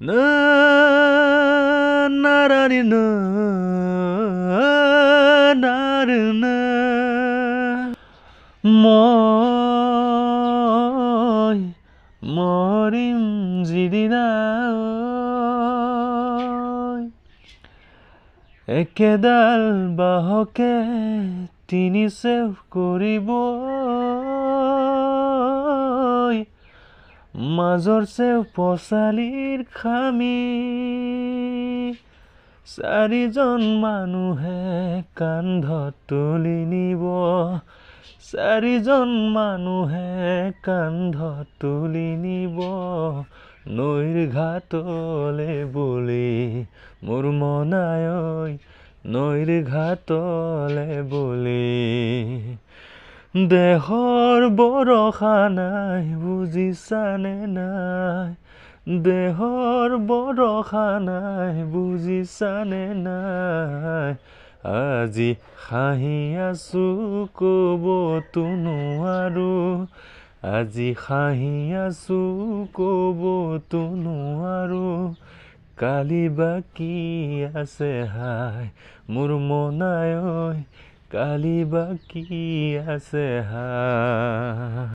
না নাৰানি না নাৰনা মই মৰিম যিদিনা একেডাল বাহকে তিনি চেও কৰিব মাজৰ চেও পচালিৰ খামি চাৰিজন মানুহে কান্ধত তুলি নিব চাৰিজন মানুহে কান্ধত তুলি নিব নৈৰ ঘাটলে বুলি মোৰ মনাই ঐ নৈৰ ঘাটলে বুলি দেহৰ বৰষা নাই বুজিছানে নাই দেহৰ বৰষা নাই বুজিছানে নাই আজি হাঁহি আছো ক'বতো নোৱাৰো আজি হাঁহি আছো ক'বতো নোৱাৰো কালি বাকী আছে হাই মোৰ মনাই ঐ কালি বাকী আছে হাই